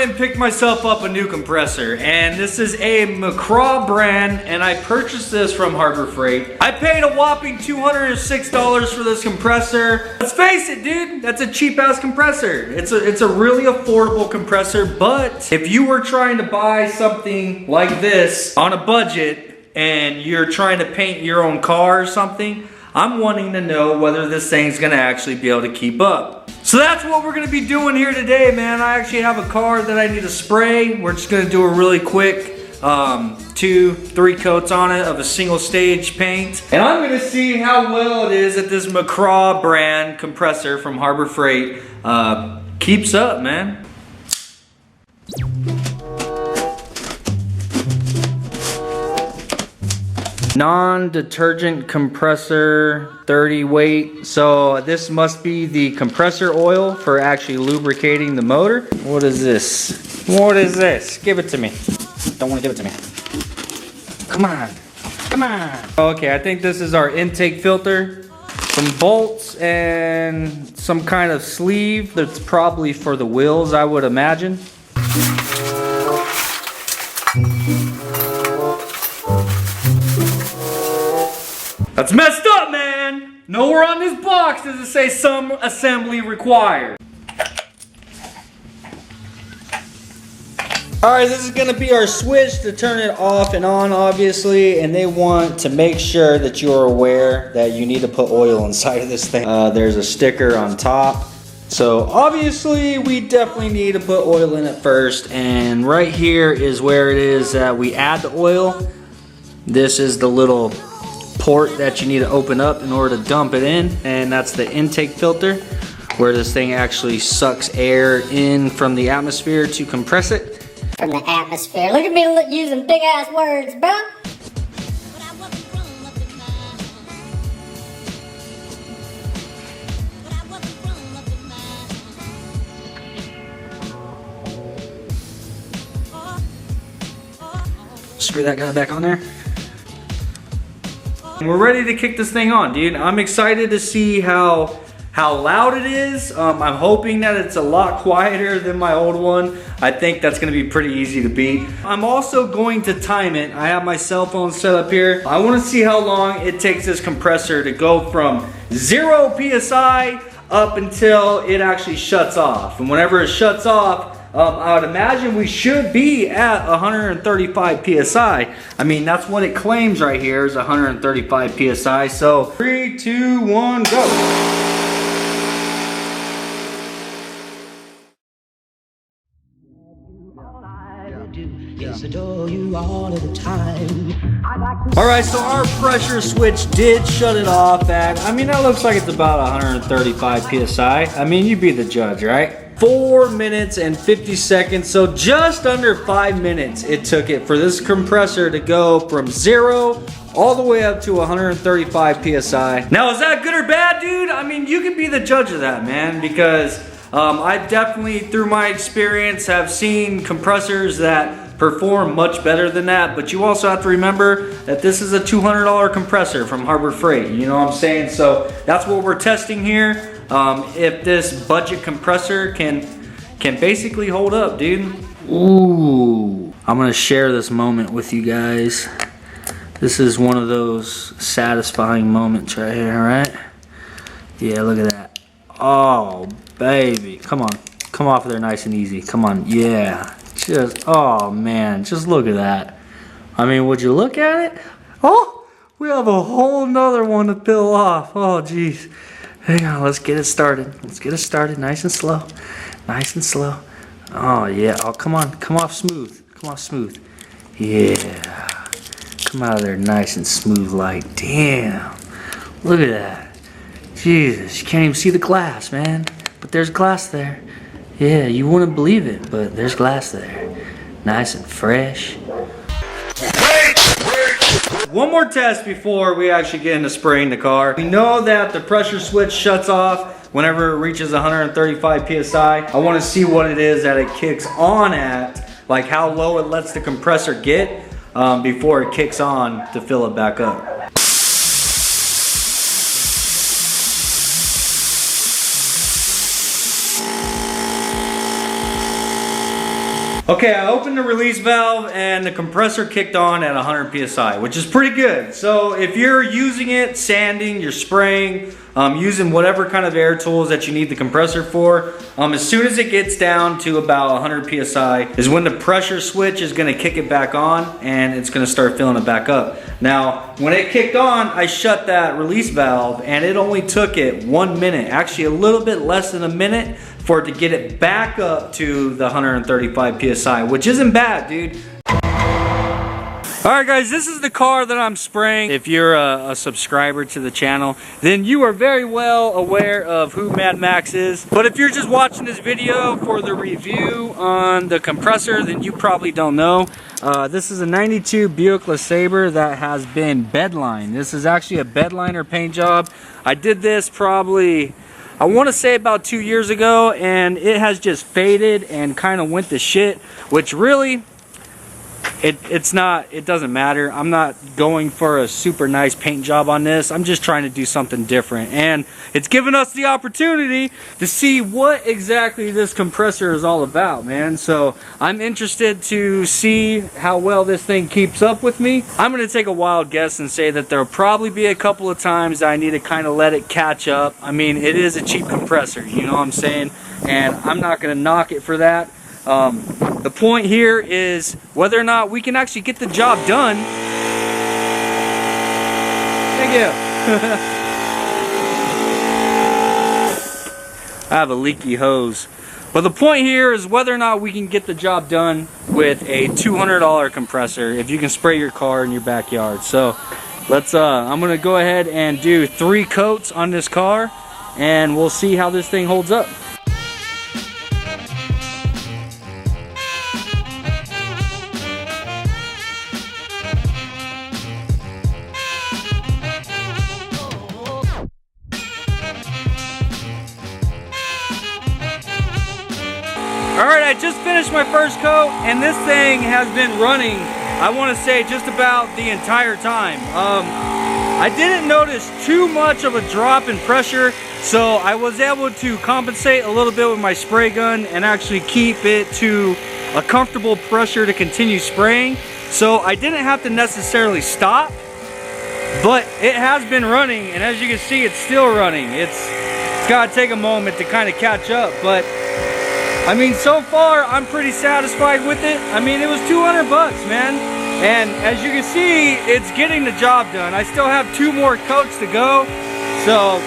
went and picked myself up a new compressor, and this is a McGRAW brand, and I purchased this from Harbor Freight. I paid a whopping $206 for this compressor. Let's face it, dude, that's a cheap ass compressor. It's a really affordable compressor, but if you were trying to buy something like this on a budget and you're trying to paint your own car or something, I'm wanting to know whether this thing's gonna actually be able to keep up. So that's what we're gonna be doing here today, man. I actually have a car that I need to spray. We're just gonna do a really quick 2-3 coats on it of a single stage paint. And I'm gonna see how well it is that this McGRAW brand compressor from Harbor Freight keeps up, man. Non-detergent compressor, 30 weight. So this must be the compressor oil for actually lubricating the motor. What is this? What is this? Give it to me. Don't want to give it to me. Come on. Come on. Okay, I think this is our intake filter. Some bolts and some kind of sleeve that's probably for the wheels, I would imagine. That's messed up, man! Nowhere on this box does it say some assembly required. Alright, this is going to be our switch to turn it off and on, obviously, and they want to make sure that you are aware that you need to put oil inside of this thing. There's a sticker on top. So obviously we definitely need to put oil in it first, and right here is where it is that we add the oil. This is the little port that you need to open up in order to dump it in, and that's the intake filter where this thing actually sucks air in from the atmosphere to compress it. From the atmosphere. Look at me using big ass words, bro. Screw that guy back on there. We're ready to kick this thing on, dude. I'm excited to see how loud it is. I'm hoping that it's a lot quieter than my old one. I think that's gonna be pretty easy to beat. I'm also going to time it. I have my cell phone set up here. I wanna see how long it takes this compressor to go from 0 PSI up until it actually shuts off. And whenever it shuts off, I would imagine we should be at 135 PSI. I mean, that's what it claims right here is 135 PSI. So 3, 2, 1, go. Alright, so our pressure switch did shut it off at, I mean, that looks like it's about 135 PSI. I mean, you be the judge, right? 4 minutes and 50 seconds, so just under 5 minutes it took it for this compressor to go from 0 all the way up to 135 PSI. Now, is that good or bad, dude? I mean, you can be the judge of that, man, because I definitely, through my experience, have seen compressors that perform much better than that, but you also have to remember that this is a $200 compressor from Harbor Freight, you know what I'm saying? So that's what we're testing here. If this budget compressor can basically hold up, dude. Ooh, I'm gonna share this moment with you guys. This is one of those satisfying moments right here, right? Yeah, look at that. Oh, baby, come on, come off of there nice and easy. Come on, yeah. Just, oh man, just look at that. I mean, would you look at it? Oh, we have a whole nother one to peel off. Oh, geez. Hang on, let's get it started. Let's get it started nice and slow. Nice and slow. Oh, yeah. Oh, come on. Come off smooth. Come off smooth. Yeah. Come out of there nice and smooth like. Damn. Look at that. Jesus, you can't even see the glass, man. But there's glass there. Yeah, you wouldn't believe it, but there's glass there. Nice and fresh. One more test before we actually get into spraying the car. We know that the pressure switch shuts off whenever it reaches 135 PSI. I want to see what it is that it kicks on at, like how low it lets the compressor get before it kicks on to fill it back up. Okay, I opened the release valve and the compressor kicked on at 100 psi, which is pretty good. So if you're using it, sanding, you're spraying, using whatever kind of air tools that you need the compressor for, as soon as it gets down to about 100 psi is when the pressure switch is going to kick it back on and it's going to start filling it back up. Now, when it kicked on, I shut that release valve and it only took it 1 minute, actually a little bit less than a minute, for it to get it back up to the 135 psi, which isn't bad, dude. Alright guys, this is the car that I'm spraying. If you're a subscriber to the channel, then you are very well aware of who Mad Max is. But if you're just watching this video for the review on the compressor, then you probably don't know. This is a 92 Buick LeSabre that has been bedlined. This is actually a bedliner paint job. I did this probably, I want to say about 2 years ago, and it has just faded and kind of went to shit, which really, it doesn't matter. I'm not going for a super nice paint job on this. I'm just trying to do something different, and it's given us the opportunity to see what exactly this compressor is all about, man. So I'm interested to see how well this thing keeps up with me. I'm gonna take a wild guess and say that there'll probably be a couple of times that I need to kind of let it catch up. I mean, it is a cheap compressor, you know what I'm saying, and I'm not gonna knock it for that. The point here is whether or not we can actually get the job done. Thank you. I have a leaky hose. But the point here is whether or not we can get the job done with a $200 compressor if you can spray your car in your backyard. So let's I'm gonna go ahead and do 3 coats on this car and we'll see how this thing holds up. Alright, I just finished my first coat and this thing has been running, I want to say, just about the entire time. I didn't notice too much of a drop in pressure, so I was able to compensate a little bit with my spray gun and actually keep it to a comfortable pressure to continue spraying. So I didn't have to necessarily stop, but it has been running, and as you can see, it's still running. It's got to take a moment to kind of catch up, but I mean, so far, I'm pretty satisfied with it. I mean, it was 200 bucks, man. And as you can see, it's getting the job done. I still have 2 more coats to go. So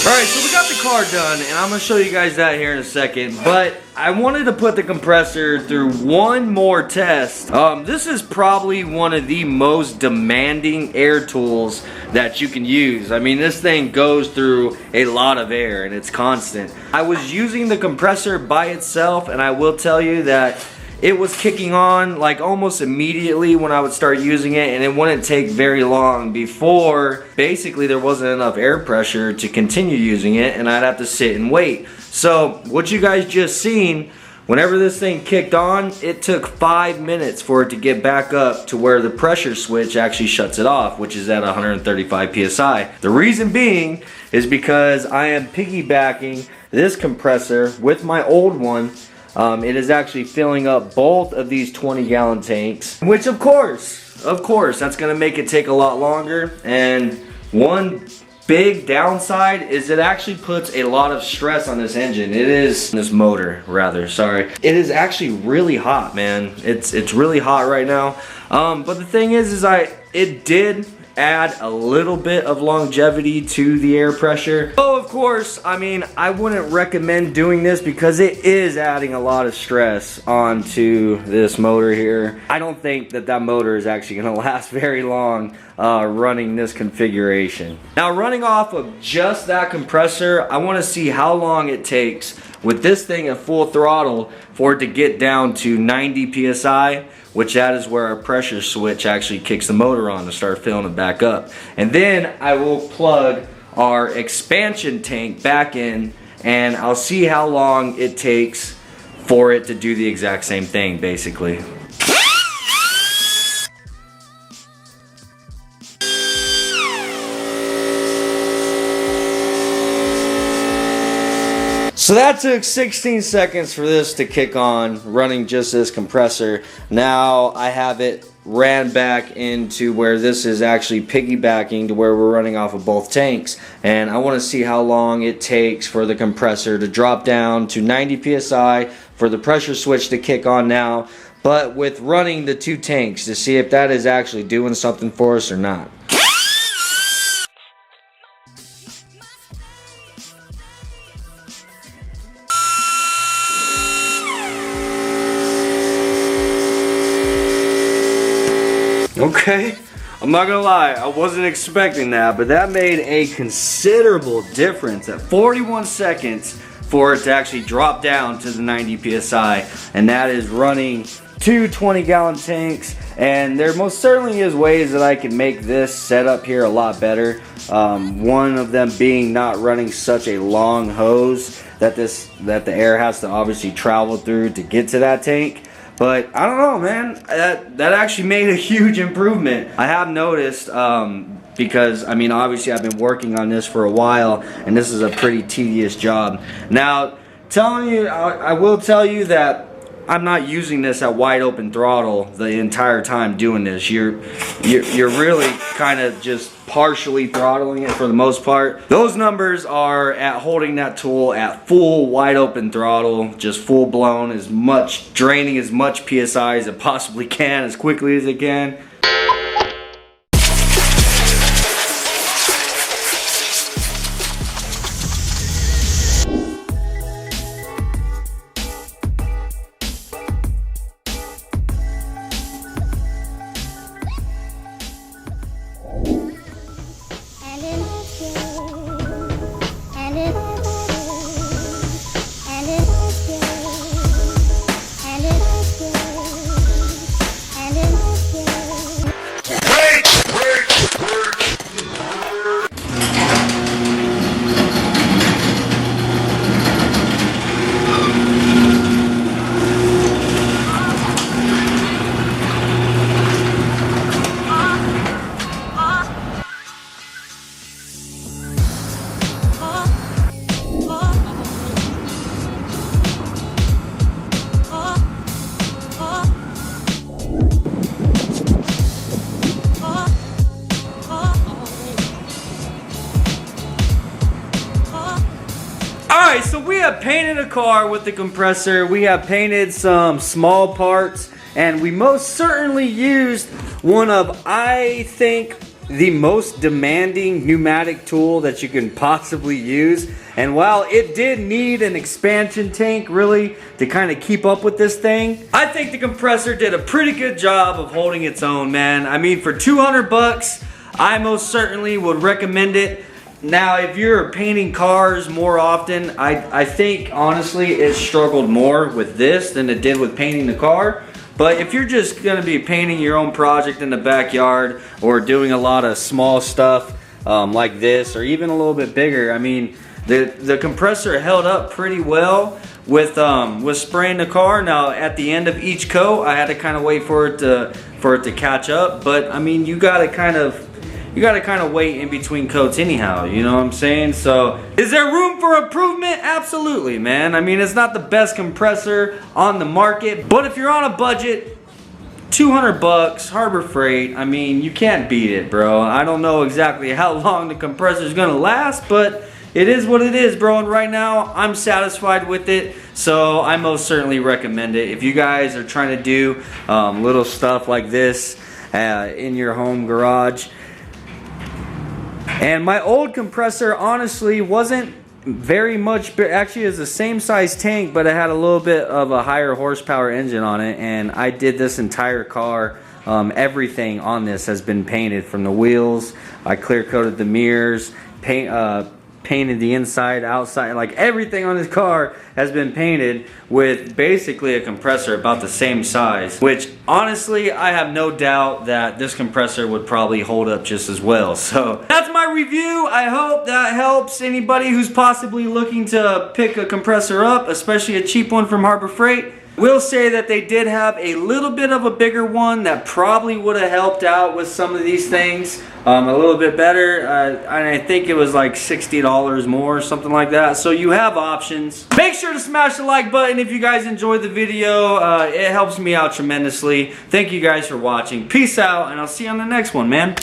alright, so we got the car done, and I'm going to show you guys that here in a second, but I wanted to put the compressor through one more test. This is probably one of the most demanding air tools that you can use. I mean, this thing goes through a lot of air, and it's constant. I was using the compressor by itself, and I will tell you that it was kicking on like almost immediately when I would start using it, and it wouldn't take very long before basically there wasn't enough air pressure to continue using it, and I'd have to sit and wait. So what you guys just seen, whenever this thing kicked on, it took 5 minutes for it to get back up to where the pressure switch actually shuts it off, which is at 135 psi. The reason being is because I am piggybacking this compressor with my old one. It is actually filling up both of these 20-gallon tanks, which of course, that's going to make it take a lot longer. And one big downside is it actually puts a lot of stress on this engine. This motor, rather, sorry. It is actually really hot, man. It's really hot right now. But the thing is it did add a little bit of longevity to the air pressure. So of course, I mean, I wouldn't recommend doing this because it is adding a lot of stress onto this motor here. I don't think that motor is actually going to last very long running this configuration. Now, running off of just that compressor, I want to see how long it takes with this thing at full throttle for it to get down to 90 psi, which that is where our pressure switch actually kicks the motor on to start filling it back up. And then I will plug our expansion tank back in, and I'll see how long it takes for it to do the exact same thing, basically. So that took 16 seconds for this to kick on, running just this compressor. Now I have it ran back into where this is actually piggybacking to where we're running off of both tanks. And I want to see how long it takes for the compressor to drop down to 90 psi, for the pressure switch to kick on now, but with running the two tanks, to see if that is actually doing something for us or not. Okay, I'm not gonna lie, I wasn't expecting that, but that made a considerable difference at 41 seconds for it to actually drop down to the 90 psi, and that is running two 20-gallon tanks. And there most certainly is ways that I can make this setup here a lot better. One of them being not running such a long hose that the air has to obviously travel through to get to that tank. But I don't know, man, that actually made a huge improvement. I have noticed, because I mean, obviously I've been working on this for a while, and this is a pretty tedious job. Now, I will tell you that I'm not using this at wide open throttle the entire time doing this. You're really kind of just partially throttling it for the most part. Those numbers are at holding that tool at full wide open throttle, just full blown, draining as much PSI as it possibly can, as quickly as it can. Alright, so we have painted a car with the compressor, we have painted some small parts, and we most certainly used one of, I think, the most demanding pneumatic tool that you can possibly use. And while it did need an expansion tank really to kind of keep up with this thing, I think the compressor did a pretty good job of holding its own, man. I mean, for 200 bucks, I most certainly would recommend it. Now, if you're painting cars more often, I think, honestly, it struggled more with this than it did with painting the car. But if you're just going to be painting your own project in the backyard or doing a lot of small stuff like this, or even a little bit bigger, I mean, the compressor held up pretty well with spraying the car. Now, at the end of each coat, I had to kind of wait for it to catch up. But I mean, you got to kind of wait in between coats anyhow, you know what I'm saying? So, is there room for improvement? Absolutely, man. I mean, it's not the best compressor on the market, but if you're on a budget, 200 bucks, Harbor Freight, I mean, you can't beat it, bro. I don't know exactly how long the compressor is gonna last, but it is what it is, bro. And right now, I'm satisfied with it, so I most certainly recommend it. If you guys are trying to do little stuff like this in your home garage. And my old compressor honestly wasn't very much, actually it's the same size tank, but it had a little bit of a higher horsepower engine on it. And I did this entire car, everything on this has been painted, from the wheels, I clear coated the mirrors, painted painted the inside, outside, like everything on this car has been painted with basically a compressor about the same size, which honestly I have no doubt that this compressor would probably hold up just as well. So that's my review. I hope that helps anybody who's possibly looking to pick a compressor up, especially a cheap one from Harbor Freight. Will say that they did have a little bit of a bigger one that probably would have helped out with some of these things a little bit better. And I think it was like $60 more or something like that. So you have options. Make sure to smash the like button if you guys enjoyed the video. It helps me out tremendously. Thank you guys for watching. Peace out, and I'll see you on the next one, man.